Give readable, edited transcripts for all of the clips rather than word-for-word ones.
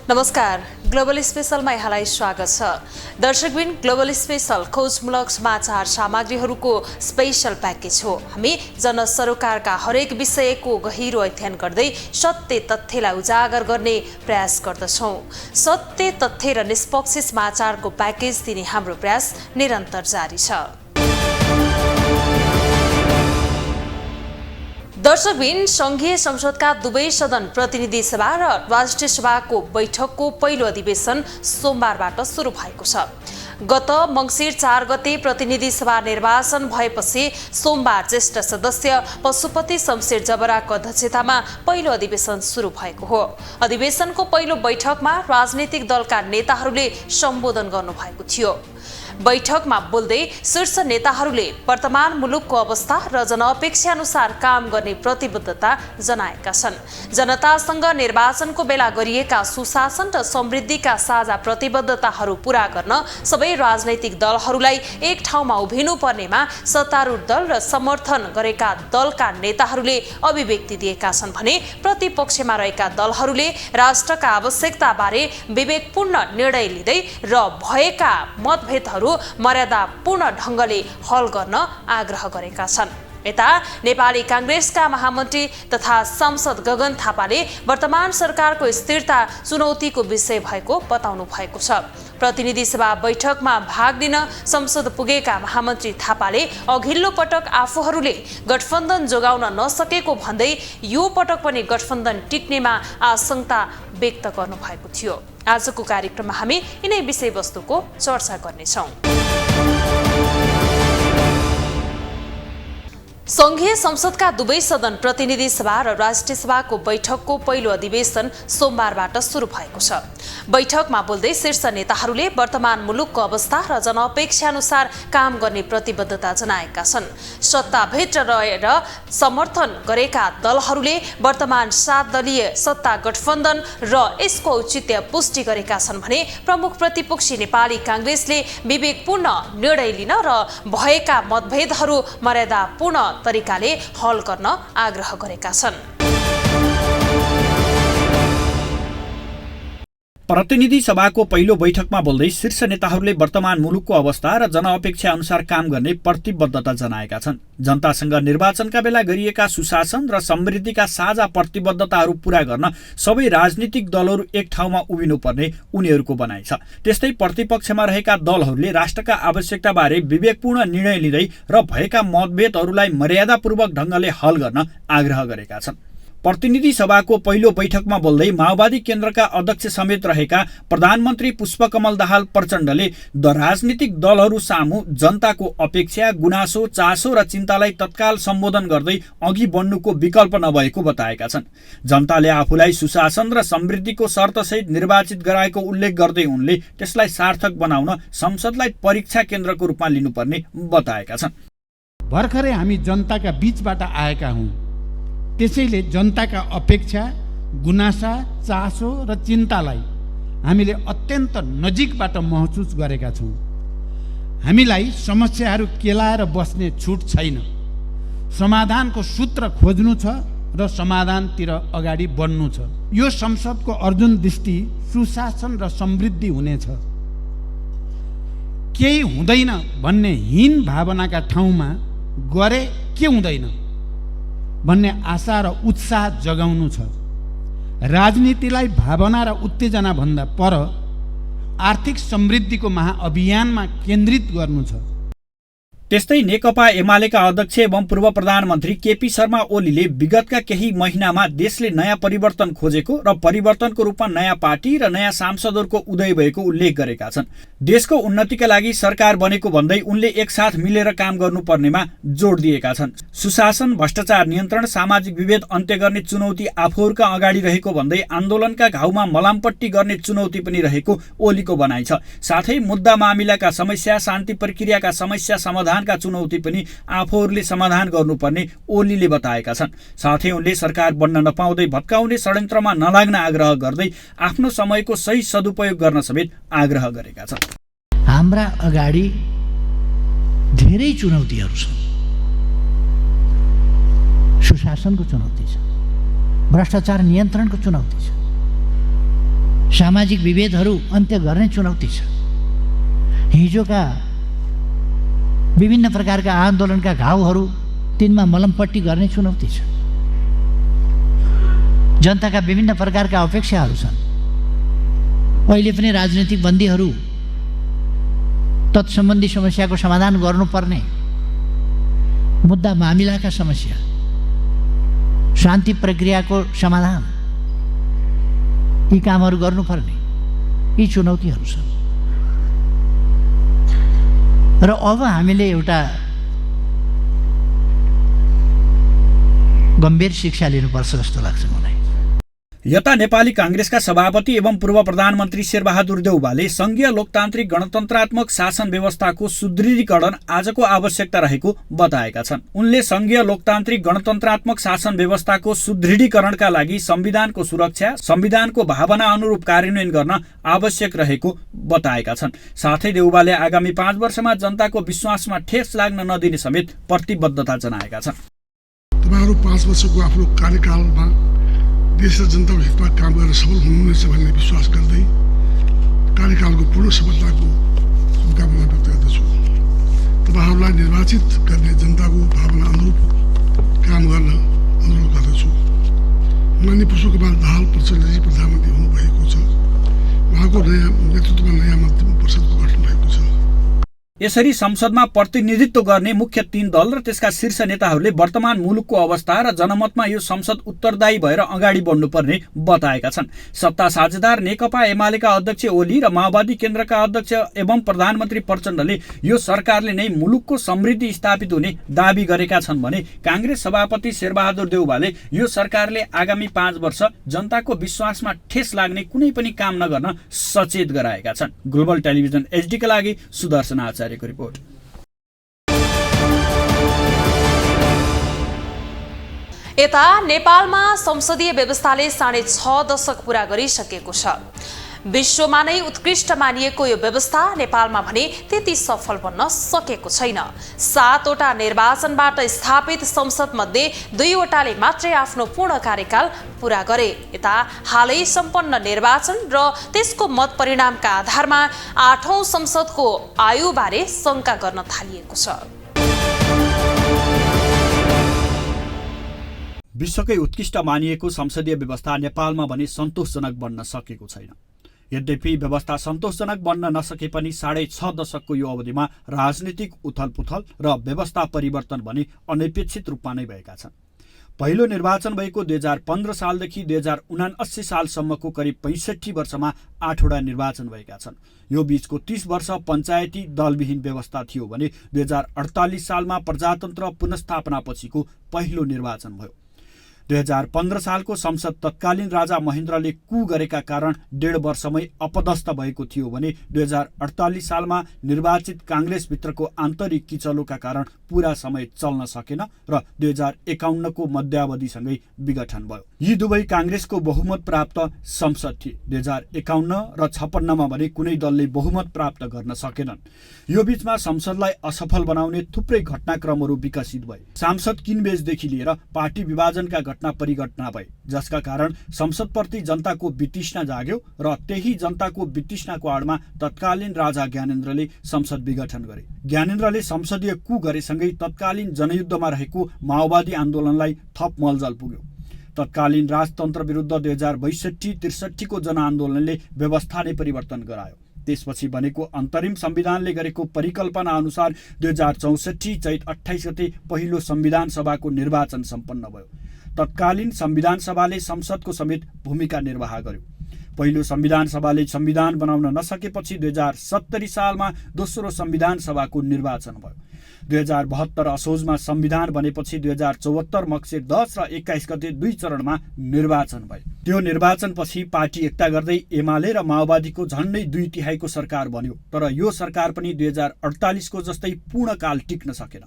नमस्कार, ग्लोबल स्पेशलमा यहाँलाई स्वागत छ। दर्शकबिन, ग्लोबल स्पेशल खोजमूलक समाचार सामग्रीहरूको स्पेशल प्याकेज हो। हामी जनसरोकारका हरेक विषयको गहिरो अध्ययन गर्दै सत्य तथ्यलाई उजागर गर्ने प्रयास गर्दछौँ। सत्य तथ्य र निष्पक्ष समाचारको प्याकेज दिने हाम्रो प्रयास निरन्तर जारी छ। दर्शकबिन, संघीय संसदका दुवै सदन प्रतिनिधि सभा र राष्ट्रिय सभाको बैठकको पहिलो अधिवेशन सोमबारबाट सुरु भएको छ। गत मङ्सिर 4 गते प्रतिनिधि सभा निर्वाचन भएपछि सोमबार ज्येष्ठ सदस्य पशुपति शमशेर जबराको अध्यक्षतामा पहिलो अधिवेशन सुरु भएको हो। अधिवेशनको पहिलो बैठकमा राजनीतिक दलका नेताहरूले सम्बोधन गर्नुभएको थियो। बैठकमा बोल्दै शीर्ष नेताहरूले वर्तमान मुलुकको अवस्था र जनअपेक्षा अनुसार काम गर्ने प्रतिबद्धता जनाएका छन्। जनतासँग निर्वाचनको बेला गरिएका सुशासन र समृद्धिका साझा प्रतिबद्धताहरू पूरा गर्न सबै राजनैतिक दलहरूलाई एक ठाउँमा उभिनु पर्नेमा सत्तारूढ दल र समर्थन गरेका दलका नेताहरूले अभिव्यक्ति दिएका छन् भने प्रतिपक्षमा रहेका दलहरूले राष्ट्रका आवश्यकताबारे विवेकपूर्ण निर्णय लिँदै र भएका मतभेदहरू मर्यादापूर्ण ढंगले हल गर्न आग्रह गरेका छन्। यता नेपाली कांग्रेसका महामन्त्री तथा सांसद गगन थापाले वर्तमान सरकारको स्थिरता चुनौतीको विषय भएको बताउनु भएको छ। प्रतिनिधि सभा बैठकमा भाग लिन संसद पुगेका महामन्त्री थापाले अघिल्लो पटक आफूहरूले गठबन्धन जोगाउन नसकेको भन्दै यो पटक पनि गठबन्धन टिक्नेमा आशंका व्यक्त गर्नु भएको थियो। आजको कार्यक्रममा हामी यिनै विषयवस्तुको चर्चा गर्नेछौँ। संघीय संसदका दुवै सदन प्रतिनिधि सभा र राष्ट्रिय सभाको बैठकको पहिलो अधिवेशन सोमबारबाट सुरु भएको छ। बैठकमा बोल्दै शीर्ष नेताहरूले वर्तमान मुलुकको अवस्था र जनअपेक्षा अनुसार काम गर्ने प्रतिबद्धता जनाएका छन्। सत्ताभित्र रहेर समर्थन गरेका दलहरूले वर्तमान 7 दलीय सत्ता गठबन्धन र यसको औचित्य पुष्टि गरेका छन् भने प्रमुख प्रतिपक्षी नेपाली कांग्रेसले विवेकपूर्ण निर्णय लिन र भएका मतभेदहरू मर्यादापूर्ण तरिकाले हल गर्न आग्रह गरेका छन्। प्रतिनिधि सभाको पहिलो बैठकमा बोल्दै शीर्ष नेताहरूले वर्तमान मुलुकको अवस्था र जनअपेक्षा अनुसार काम गर्ने प्रतिबद्धता जनाएका छन्। जनतासँग निर्वाचनका बेला गरिएका सुशासन र समृद्धिका साझा प्रतिबद्धताहरू पूरा गर्न सबै राजनीतिक दलहरू एक ठाउँमा उभिनुपर्ने उनीहरूको भनाइ छ। त्यस्तै प्रतिपक्षमा रहेका दलहरूले राष्ट्रका आवश्यकताबारे विवेकपूर्ण निर्णय लिँदै र भएका मतभेदहरूलाई मर्यादापूर्वक ढंगले हल गर्न आग्रह गरेका छन्। प्रतिनिधि सभाको पहिलो बैठकमा बोल्दै माओवादी केन्द्रका अध्यक्ष समेत रहेका प्रधानमन्त्री पुष्पकमल दाहाल प्रचण्डले राजनीतिक दलहरू सामु जनताको अपेक्षा, गुनासो, चासो र चिन्तालाई तत्काल सम्बोधन गर्दै अघि बढ्नुको विकल्प नभएको बताएका छन्। जनताले आफूलाई सुशासन र समृद्धिको शर्तसहित निर्वाचित गराएको उल्लेख गर्दै उनले त्यसलाई सार्थक बनाउन संसदलाई परीक्षा केन्द्रको रूपमा लिनुपर्ने बताएका छन्। भर्खरै हामी जनताका बीचबाट आएका हौं, त्यसैले जनताका अपेक्षा, गुनासा, चासो र चिन्तालाई हामीले अत्यन्त नजिकबाट महसुस गरेका छौँ। हामीलाई समस्याहरू केलाएर बस्ने छुट छैन। समाधानको सूत्र खोज्नु छ र समाधानतिर अगाडि बढ्नु छ। यो संसदको अर्जुन दृष्टि सुशासन र समृद्धि हुनेछ। केही हुँदैन भन्ने हीन भावनाका ठाउँमा गरे के हुँदैन भन्ने आशा र उत्साह जगाउनु छ। राजनीतिलाई भावना र उत्तेजना भन्दा पर आर्थिक समृद्धिको महाअभियानमा केन्द्रित गर्नु छ। त्यस्तै नेकपा एमालेका अध्यक्ष एवं पूर्व प्रधानमन्त्री केपी शर्मा ओलीले विगतका केही महिनामा देशले नयाँ परिवर्तन खोजेको र परिवर्तनको रूपमा नयाँ पार्टी र नयाँ सांसदहरूको उदय भएको उल्लेख गरेका छन्। देशको उन्नतिका लागि सरकार बनेको भन्दै उनले एकसाथ मिलेर काम गर्नुपर्नेमा जोड दिएका छन्। सुशासन, भ्रष्टाचार नियन्त्रण, सामाजिक विभेद अन्त्य गर्ने चुनौती आफूहरूका अगाडि रहेको भन्दै आन्दोलनका घाउमा मलामपट्टि गर्ने चुनौती पनि रहेको ओलीको भनाइ छ। साथै मुद्दा मामिलाका समस्या, शान्ति प्रक्रियाका समस्या समाधान का चुनौती पनि आफूहरूले समाधान गर्नुपर्ने ओलीले बताएका छन्। साथै उनले सरकार बन्न नपाउँदै भत्काउने षड्यन्त्रमा नलाग्न आग्रह गर्दै आफ्नो समयको सही सदुपयोग गर्न समेत आग्रह गरेका छन्। हाम्रा अगाडि धेरै चुनौतीहरू छन्। सुशासनको चुनौती छ, भ्रष्टाचार नियन्त्रणको चुनौती छ, सामाजिक विभेदहरू अन्त्य गर्ने चुनौती छ। हिजोका विभिन्न प्रकारका आन्दोलनका घाउहरू तिनमा मलमपट्टी गर्ने चुनौती छ। जनताका विभिन्न प्रकारका अपेक्षाहरू छन्। अहिले पनि राजनीतिक बन्दीहरू तत्सम्बन्धी समस्याको समाधान गर्नुपर्ने, मुद्दा मामिलाका समस्या, शान्ति प्रक्रियाको समाधान, यी कामहरू गर्नुपर्ने यी चुनौतीहरू छन्। र अब हामीले एउटा गम्भीर शिक्षा लिनुपर्छ जस्तो लाग्छ मलाई। यता नेपाली कांग्रेसका सभापति एवं पूर्व प्रधानमन्त्री शेरबहादुर देउवाले संघीय लोकतान्त्रिक गणतन्त्रात्मक शासन व्यवस्थाको सुदृढीकरण आजको आवश्यकता रहेको बताएका छन्। उनले संघीय लोकतान्त्रिक गणतन्त्रात्मक शासन व्यवस्थाको सुदृढीकरणका लागि संविधानको सुरक्षा, संविधानको भावना अनुरूप कार्यान्वयन गर्न आवश्यक रहेको बताएका छन्। साथै देउवाले आगामी 5 वर्षमा जनताको विश्वासमा ठेस लाग्न नदिने समेत प्रतिबद्धता जनाएका छन्। तपाईहरु 5 वर्षको आफ्नो कार्यकालमा देश र जनताको हितमा काम गरेर सफल हुनुहुनेछ भन्ने विश्वास गर्दै कार्यकालको पूर्ण सफलताको शुभकामना व्यक्त गर्दछु। तपाईहरुलाई निर्वाचित गर्ने जनताको भावना अनुरूप काम गर्न अनुरोध गर्दछु। माननीय पुष्पकमल दाहाल प्रचण्डजी प्रधानमन्त्री हुनुभएको छ। उहाँको नेतृत्वमा नयाँ मन्त्री परिषदको गठन भएको छ। यसरी संसदमा प्रतिनिधित्व गर्ने मुख्य 3 दल र त्यसका शीर्ष नेताहरूले वर्तमान मुलुकको अवस्था र जनमतमा यो संसद उत्तरदायी भएर अगाडि बढ्नुपर्ने बताएका छन्। सत्ता साझेदार नेकपा एमालेका अध्यक्ष ओली र माओवादी केन्द्रका अध्यक्ष एवं प्रधानमन्त्री प्रचण्डले यो सरकारले नै मुलुकको समृद्धि स्थापित हुने दाबी गरेका छन् भने कांग्रेस सभापति शेरबहादुर देउवाले यो सरकारले आगामी 5 वर्ष जनताको विश्वासमा ठेस लाग्ने कुनै पनि काम नगर्न सचेत गराएका छन्। ग्लोबल टेलिभिजन एचडी का लागि सुदर्शन आचार्यको रिपोर्ट। यता नेपालमा संसदीय व्यवस्थाले 6.5 दशक पूरा गरिसकेको छ। विश्वमा नै उत्कृष्ट मानिएको यो व्यवस्था नेपालमा भने त्यति सफल बन्न सकेको छैन। 7वटा निर्वाचनबाट स्थापित संसद मध्ये 2वटाले मात्रै आफ्नो पूर्ण कार्यकाल पूरा गरे। यता हालै सम्पन्न निर्वाचन र त्यसको मत परिणामका आधारमा 8औं संसदको आयुबारे शंका गर्न थालिएको छ। विश्वकै उत्कृष्ट मानिएको संसदीय व्यवस्था नेपालमा भने सन्तोषजनक बन्न सकेको छैन। यद्यपि व्यवस्था सन्तोषजनक बन्न नसके पनि 6.5 दशकको यो अवधिमा राजनीतिक उथलपुथल र व्यवस्था परिवर्तन भने अनपेक्षित रूपमा नै भएका छन्। पहिलो निर्वाचन भएको 2015 सालदेखि 2079 सालसम्मको करिब 65 वर्षमा 8वटा निर्वाचन भएका छन्। यो बीचको 30 वर्ष पञ्चायती दलविहीन व्यवस्था थियो भने 2048 सालमा प्रजातन्त्र पुनर्स्थापनापछिको पहिलो निर्वाचन भयो। 2015 सालको संसद तत्कालीन राजा महेन्द्रले कू गरेका कारण 1.5 वर्षमै अपदस्थ भएको थियो भने 2048 सालमा निर्वाचित कांग्रेसभित्रको आन्तरिक किचलोका कारण पूरा समय चल्न सकेन र 2051 को मध्यावधिसँगै विघटन भयो। यी दुवै कांग्रेसको बहुमत प्राप्त संसद थिए। 2051 र 56 मा भने कुनै दलले बहुमत प्राप्त गर्न सकेनन्। यो बीचमा संसदलाई असफल बनाउने थुप्रै घटनाक्रमहरू विकसित भए। सांसद किनबेचदेखि लिएर पार्टी विभाजनका घटना परिघटना भए, जसका कारण संसदप्रति जनताको वितृष्णा जाग्यो र त्यही जनताको वितृष्णाको आडमा तत्कालीन राजा ज्ञानेन्द्रले संसद विघटन गरे। ज्ञानेन्द्रले संसदीय कू गरेसँगै तत्कालीन जनयुद्धमा रहेको माओवादी आन्दोलनलाई थप मलजल पुग्यो। तत्कालीन राजतन्त्र विरुद्ध 2062-63 को जनआन्दोलनले व्यवस्था नै परिवर्तन गरायो। त्यसपछि बनेको अन्तरिम संविधानले गरेको परिकल्पना अनुसार 2064 चैत 28 गते पहिलो संविधान सभाको निर्वाचन सम्पन्न भयो। तत्कालीन संविधान सभाले संसदको समेत भूमिका निर्वाह गर्यो। पहिलो संविधान सभाले संविधान बनाउन नसकेपछि 2070 सालमा दोस्रो संविधान सभाको निर्वाचन भयो। 2072 असोजमा संविधान बनेपछि 2074 मक्सिर 10 र 21 गते 2 चरणमा निर्वाचन भयो। त्यो निर्वाचनपछि पार्टी एकता गर्दै एमाले र माओवादीको झन्डै 2/3 सरकार बन्यो। तर यो सरकार पनि 2048 को जस्तै पूर्णकाल टिक्न सकेन।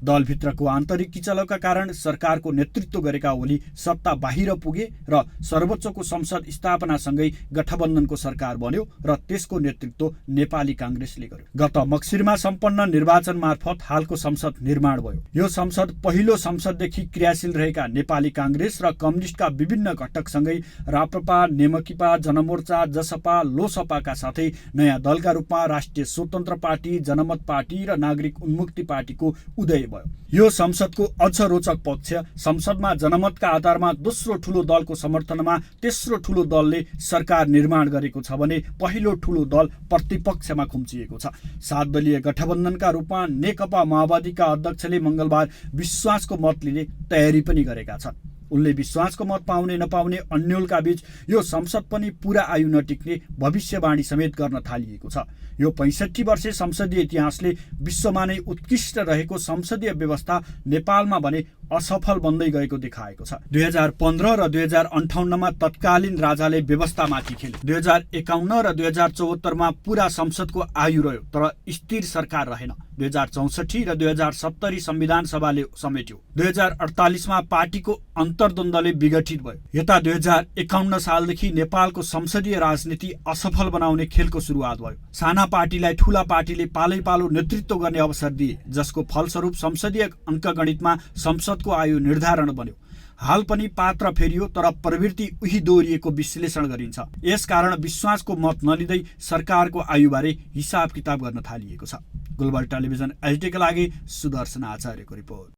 दलभित्रको आन्तरिक किचलोका कारण सरकारको नेतृत्व गरेका ओली सत्ता बाहिर पुगे र सर्वोच्चको संसद स्थापनासँगै गठबन्धनको सरकार बन्यो र त्यसको नेतृत्व नेपाली काङ्ग्रेसले गर्यो। गत मक्सिरमा सम्पन्न निर्वाचन मार्फत हालको संसद निर्माण भयो। यो संसद पहिलो संसददेखि क्रियाशील रहेका नेपाली काङ्ग्रेस र कम्युनिस्टका विभिन्न घटकसँगै राप्रपा, नेमकिपा, जनमोर्चा, जसपा, लोसपाका साथै नयाँ दलका रूपमा राष्ट्रिय स्वतन्त्र पार्टी, जनमत पार्टी र नागरिक उन्मुक्ति पार्टीको उदय भयो। यो संसदको अझ रोचक पक्ष संसदमा जनमतका आधारमा दोस्रो ठूलो दलको समर्थनमा तेस्रो ठूलो दलले सरकार निर्माण गरेको छ भने पहिलो ठूलो दल प्रतिपक्षमा खुम्चिएको छ। 7 दलीय गठबन्धनका रूपमा नेकपा माओवादीका अध्यक्षले मंगलबार विश्वासको मत लिने तयारी पनि गरेका छन्। उनले विश्वासको मत पाउने नपाउने अन्यलका बीच यो संसद पनि पूरा आयु नटिक्ने भविष्यवाणी समेत गर्न थालिएको छ। यो 65 वर्षे संसदीय इतिहासले विश्वमा नै उत्कृष्ट रहेको संसदीय व्यवस्था नेपालमा भने असफल बन्दै गएको देखाएको छ। 2015 र 2058मा तत्कालीन राजाले व्यवस्थामाथि खेले। 2051 र 2074मा पूरा संसदको आयु रह्यो तर स्थिर सरकार रहेन। 2064 र 2070 संविधान सभाले समेट्यो। 2048मा पार्टीको अन्तर्द्वन्द्वले विघटित भयो। यता 2051 सालदेखि नेपालको संसदीय राजनीति असफल बनाउने खेलको सुरुवात भयो। साना पार्टीलाई ठूला पार्टीले पालैपालो नेतृत्व गर्ने अवसर दिए, जसको फलस्वरूप संसदीय अङ्कगणितमा संसदको आयु निर्धारण बन्यो। हाल पनि पात्र फेरियो तर प्रवृत्ति उही दोहोरिएको विश्लेषण गरिन्छ। यसकारण विश्वासको मत नलिँदै सरकारको आयुबारे हिसाब किताब गर्न थालिएको छ। ग्लोबल टेलिभिजन एचडीका लागि सुदर्शन आचार्यको रिपोर्ट।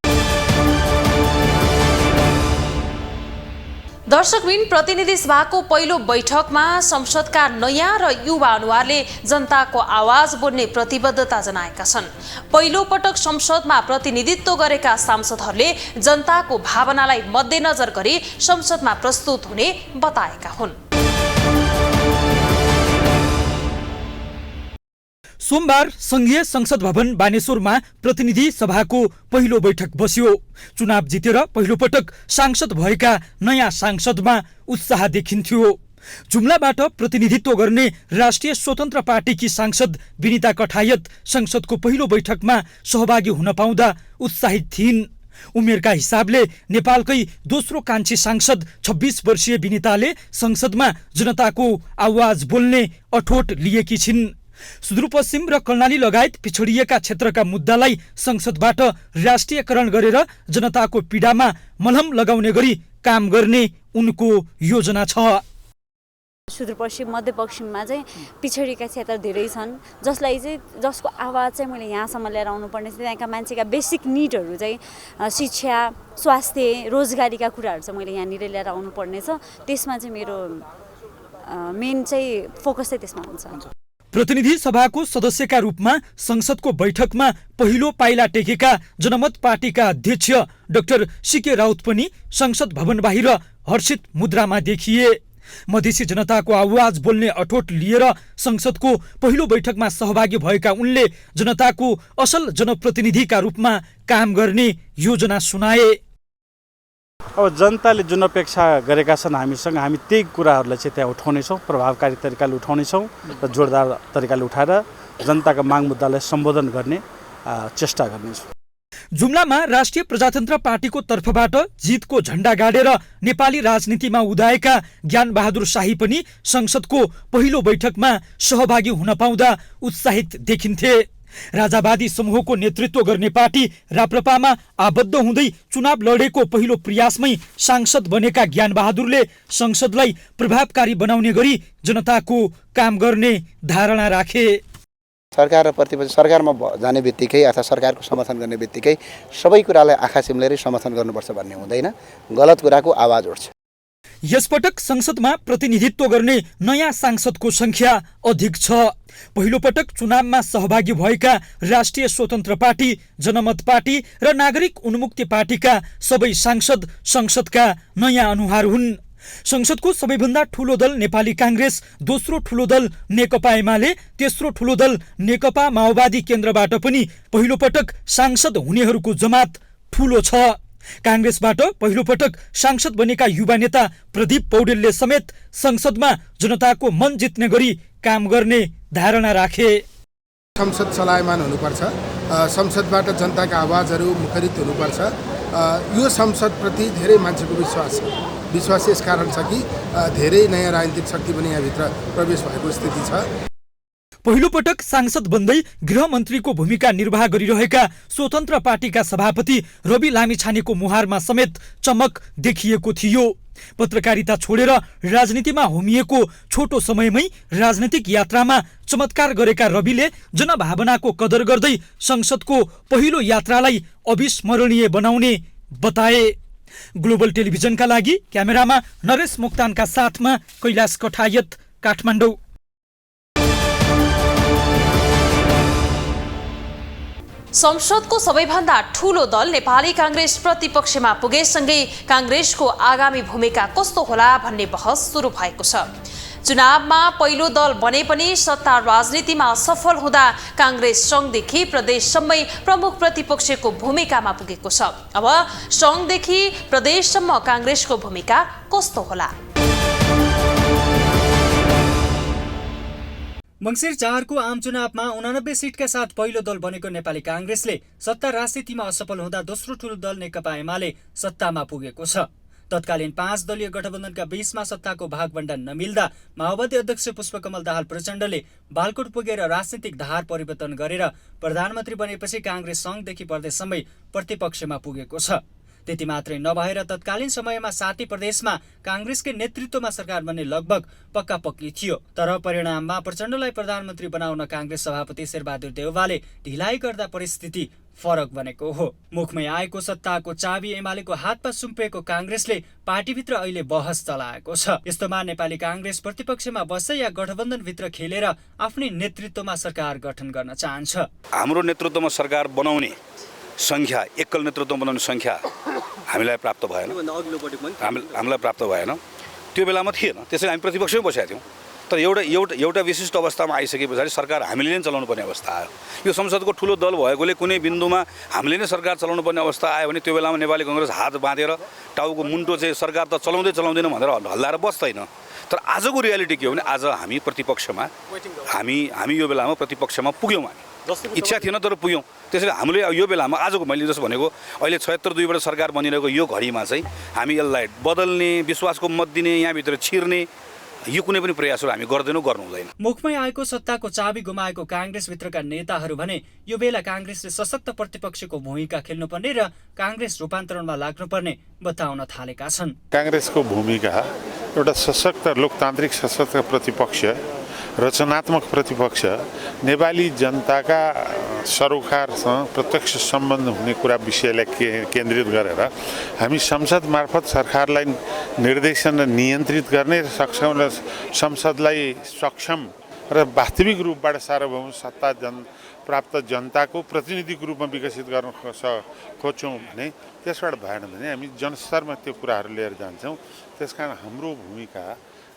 दर्शकबिन, प्रतिनिधि सभाको पहिलो बैठकमा संसदका नयाँ र युवा अनुहारले जनताको आवाज बोल्ने प्रतिबद्धता जनाएका छन्। पहिलो पटक संसदमा प्रतिनिधित्व गरेका सांसदहरूले जनताको भावनालाई मध्यनजर गरी संसदमा प्रस्तुत हुने बताएका हुन्। सोमबार संघीय संसद भवन बानेश्वरमा प्रतिनिधि सभाको पहिलो बैठक बस्यो। चुनाव जितेर पहिलो पटक सांसद भएका नयाँ सांसदमा उत्साह देखिन्थ्यो। जुम्लाबाट प्रतिनिधित्व गर्ने राष्ट्रिय स्वतन्त्र पार्टीकी सांसद विनिता कठायत संसदको पहिलो बैठकमा सहभागी हुन पाउँदा उत्साहित थिइन्। उमेरका हिसाबले नेपालकै दोस्रो कान्छी सांसद 26 वर्षीय विनिताले संसदमा जनताको आवाज बोल्ने अठोट लिएकी छिन्। सुदूरपश्चिम र कर्णाली लगायत पिछडिएका क्षेत्रका मुद्दालाई संसदबाट राष्ट्रियकरण गरेर जनताको पीडामा मलहम लगाउने गरी काम गर्ने उनको योजना छ। सुदूरपश्चिम मध्यपश्चिममा चाहिँ पिछडिएका क्षेत्र धेरै छन्, जसको आवाज चाहिँ मैले यहाँसम्म लिएर आउनुपर्ने छ। त्यहाँका मान्छेका बेसिक निडहरू चाहिँ शिक्षा, स्वास्थ्य, रोजगारीका कुराहरू चाहिँ मैले यहाँनिर लिएर आउनुपर्ने छ। त्यसमा चाहिँ मेरो मेन चाहिँ फोकस चाहिँ त्यसमा हुन्छ। प्रतिनिधि सभाको सदस्यका रूपमा संसदको बैठकमा पहिलो पाइला टेकेका जनमत पार्टीका अध्यक्ष डाक्टर सीके राउत पनि संसद भवन बाहिर हर्षित मुद्रामा देखिए। मधेसी जनताको आवाज बोल्ने अठोट लिएर संसदको पहिलो बैठकमा सहभागी भएका उनले जनताको असल जनप्रतिनिधिका रूपमा काम गर्ने योजना सुनाए। अब जनताले जुन अपेक्षा गरेका छन् हामीसँग, हामी त्यही कुराहरूलाई चाहिँ त्यहाँ उठाउनेछौँ, प्रभावकारी तरिकाले उठाउनेछौँ र जोरदार तरिकाले उठाएर जनताका माग मुद्दालाई सम्बोधन गर्ने चेष्टा गर्नेछौँ। जुम्लामा राष्ट्रिय प्रजातन्त्र पार्टीको तर्फबाट जितको झण्डा गाडेर नेपाली राजनीतिमा उदाएका ज्ञानबहादुर शाही पनि संसदको पहिलो बैठकमा सहभागी हुन पाउँदा उत्साहित देखिन्थे। राजावादी समूहको नेतृत्व गर्ने पार्टी राप्रपामा आबद्ध हुँदै चुनाव लडेको पहिलो प्रयासमै सांसद बनेका ज्ञानबहादुरले संसदलाई प्रभावकारी बनाउने गरी जनताको काम गर्ने धारणा राखे। सरकार र प्रतिपक्ष सरकारमा जाने बित्तिकै अथवा सरकारको समर्थन गर्ने बित्तिकै सबै कुरालाई आँखा चिम्लेरै समर्थन गर्नुपर्छ भन्ने हुँदैन, गलत कुराको आवाज उठ्छ। यसपटक संसदमा प्रतिनिधित्व गर्ने नयाँ सांसदको संख्या अधिक छ। पहिलो पटक चुनावमा सहभागी भएका राष्ट्रिय स्वतन्त्र पार्टी, जनमत पार्टी र नागरिक उन्मुक्ति पार्टीका सबै सांसद संसदका नयाँ अनुहार हुन्। संसदको सबैभन्दा ठूलो दल नेपाली काङ्ग्रेस, दोस्रो ठूलो दल नेकपा एमाले, तेस्रो ठूलो दल नेकपा माओवादी केन्द्रबाट पनि पहिलो पटक सांसद हुनेहरूको जमात ठूलो छ। काङ्ग्रेसबाट पहिलो पटक सांसद बनेका युवा नेता प्रदीप पौडेलले समेत संसदमा जनताको मन जित्ने गरी काम गर्ने धारणा राखे। संसद चलायमान हुनुपर्छ, संसदबाट जनताका आवाजहरू मुखरित हुनुपर्छ। यो संसदप्रति धेरै मान्छेको विश्वास छ। विश्वास यस कारण छ कि धेरै नयाँ राजनीतिक शक्ति पनि यहाँभित्र प्रवेश भएको स्थिति छ। पहिलो पटक सांसद बन्दै गृहमन्त्रीको भूमिका निर्वाह गरिरहेका स्वतन्त्र पार्टीका सभापति रवि लामिछानेको मुहारमा समेत चमक देखिएको थियो। पत्रकारिता छोडेर राजनीतिमा होमिएको छोटो समयमै राजनीतिक यात्रामा चमत्कार गरेका रविले जनभावनाको कदर गर्दै संसदको पहिलो यात्रालाई अविस्मरणीय बनाउने बताए। ग्लोबल टेलिभिजनका लागि क्यामेरामा नरेश मोक्तानका साथमा कैलाश कठायत, काठमाडौँ। संसदको सबैभन्दा ठूलो दल नेपाली कांग्रेस प्रतिपक्षमा पुगेसँगै कांग्रेसको आगामी भूमिका कस्तो होला भन्ने बहस सुरु भएको छ। चुनावमा पहिलो दल बने पनि सत्ता राजनीतिमा सफल हुँदा कांग्रेस संघदेखि प्रदेशसम्मै प्रमुख प्रतिपक्षको भूमिकामा पुगेको छ। अब संघदेखि प्रदेशसम्म कांग्रेसको भूमिका कस्तो होला? मंसिर 4 को आम चुनावमा 89 सीटका साथ पहिलो दल बनेको नेपाली कांग्रेसले सत्ता राजनीतिमा असफल हुँदा दोस्रो ठूलो दल नेकपा एमाले सत्तामा पुगेको छ। तत्कालीन 5 दलीय गठबन्धनका बीचमा सत्ताको भागवण्डा नमिल्दा माओवादी अध्यक्ष पुष्पकमल दाहाल प्रचण्डले बालकोट पुगेर राजनीतिक धार परिवर्तन गरेर प्रधानमन्त्री बनेपछि कांग्रेस संघदेखि प्रदेशसम्मै प्रतिपक्षमा पुगेको छ। त्यति मात्रै नभएर तत्कालीन समयमा 7 प्रदेशमा कांग्रेसकै नेतृत्वमा सरकार बन्ने लगभग पक्का पक्की थियो। तर परिणाममा प्रचण्डलाई प्रधानमन्त्री बनाउन कांग्रेस सभापति शेरबहादुर देउवाले ढिलाइ गर्दा परिस्थिति फरक बनेको हो। मुखमै आएको सत्ताको चाबी एमालेको हातमा सुम्पिएको कांग्रेसले पार्टीभित्र अहिले बहस चलाएको छ। यस्तोमा नेपाली कांग्रेस प्रतिपक्षमा बस्छ या गठबन्धनभित्र खेलेर आफ्नै नेतृत्वमा सरकार गठन गर्न चाहन्छ। हाम्रो नेतृत्वमा सरकार बनाउने संख्या, एकल नेतृत्व बनाउने संख्या हामीलाई प्राप्त भएन, हामीलाई प्राप्त भएन। त्यो बेलामा थिएन, त्यसैले हामी प्रतिपक्षमै बसेका थियौँ। तर एउटा विशिष्ट अवस्थामा आइसके पछाडि सरकार हामीले नै चलाउनु पर्ने अवस्था आयो। यो संसदको ठुलो दल भएकोले कुनै बिन्दुमा हामीले नै सरकार चलाउनु पर्ने अवस्था आयो भने त्यो बेलामा नेपाली कांग्रेस हात बाँधेर टाउको मुन्टो चाहिँ सरकार त चलाउँदैन भनेर हल्लाएर बस्दैन। तर आजको रियालिटी के हो भने आज हामी प्रतिपक्षमा हामी यो बेलामा प्रतिपक्षमा पुग्यौँ। हामी इच्छा थिएन तर पुग्यौँ। त्यसैले हामीले यो बेलामा आजको मैले जस्तो भनेको अहिले 76-2बाट सरकार बनिरहेको यो घडीमा चाहिँ हामी यसलाई बदल्ने, विश्वासको मत दिने, यहाँभित्र छिर्ने यो कुनै पनि प्रयासहरू हामी गर्दैनौँ, गर्नु हुँदैन। मुखमै आएको सत्ताको चाबी गुमाएको कांग्रेसभित्रका नेताहरू भने यो बेला कांग्रेसले सशक्त प्रतिपक्षको भूमिका खेल्नुपर्ने र कांग्रेस रूपान्तरणमा लाग्नुपर्ने बताउन थालेका छन्। कांग्रेसको भूमिका एउटा सशक्त लोकतान्त्रिक सशक्त प्रतिपक्ष, रचनात्मक प्रतिपक्ष, नेपाली जनताका सरोकारसँग प्रत्यक्ष सम्बन्ध हुने कुरा विषयलाई केन्द्रित गरेर हामी संसद मार्फत सरकारलाई निर्देशन र नियन्त्रित गर्ने सक्छौँ र संसदलाई सक्षम र वास्तविक रूपबाट सार्वभौम सत्ता प्राप्त जनताको प्रतिनिधिको रूपमा विकसित गर्न खोज्छौँ भने त्यसबाट भएन भने हामी जनस्तरमा त्यो कुराहरू लिएर जान्छौँ। त्यसकारण हाम्रो भूमिका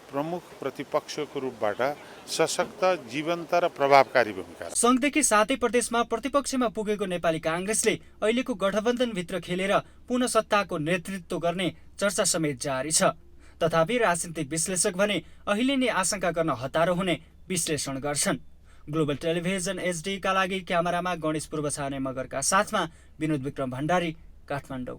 प्रमुख प्रतिपक्षको रूपबाट सशक्त, जीवन्त र प्रभावकारी भूमिका। संघदेखि 7 प्रदेशमा प्रतिपक्षमा पुगेको नेपाली कांग्रेसले अहिलेको गठबन्धनभित्र खेलेर पुनः सत्ताको नेतृत्व गर्ने चर्चा समेत जारी छ। तथापि राजनीतिक विश्लेषक भने अहिले नै आशंका गर्न हतारो हुने विश्लेषण गर्छन्। ग्लोबल टेलिभिजन HD का लागि क्यामेरामा गणेश पूर्वछाने मगरका साथमा विनोद विक्रम भण्डारी, काठमाडौँ।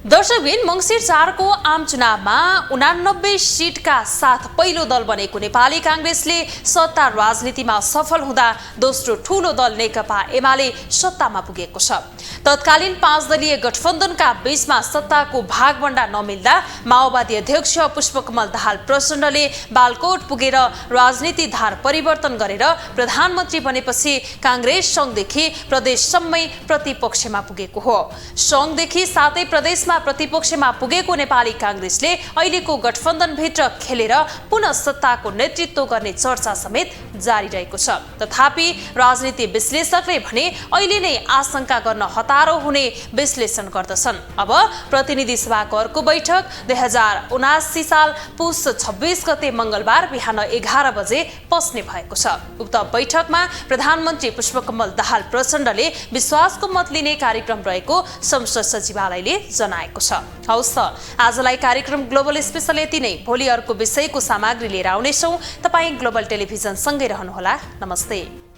दर्शकबिन मंसिर 4 को आम चुनावमा 89 सीटका साथ पहिलो दल बनेको नेपाली कांग्रेसले सत्ता राजनीतिमा सफल हुँदा दोस्रो ठूलो दल नेकपा एमाले सत्तामा पुगेको छ। तत्कालीन 5 दलीय गठबन्धनका बीचमा सत्ताको भागवण्डा नमिल्दा माओवादी अध्यक्ष पुष्पकमल दाहाल प्रचण्डले बालकोट पुगेर राजनीति धार परिवर्तन गरेर प्रधानमन्त्री बनेपछि कांग्रेस संघदेखि प्रदेशसम्मै प्रतिपक्षमा पुगेको हो। संघदेखि 7 प्रदेशमा प्रतिपक्षमा पुगेको नेपाली कांग्रेसले अहिलेको गठबन्धनभित्र खेलेर पुनः सत्ताको नेतृत्व गर्ने चर्चा समेत जारी रहेको छ। तथापि राजनीति विश्लेषकले भने अहिले नै आशंका गर्न हतारो हुने विश्लेषण गर्दछन्। अब प्रतिनिधि सभाको अर्को बैठक 2079 साल पुस 26 गते मंगलबार बिहान 11 बजे बस्ने भएको छ। उक्त बैठकमा प्रधानमन्त्री पुष्पकमल दाहाल प्रचण्डले विश्वासको मत लिने कार्यक्रम रहेको संसद सचिवालयले जनाएको जनाएको छ। हौस् त आजलाई कार्यक्रम ग्लोबल स्पेशल यति नै। भोलि अर्को विषयको सामग्री लिएर आउनेछौँ। तपाईँ ग्लोबल टेलिभिजन सँगै रहनुहोला। नमस्ते।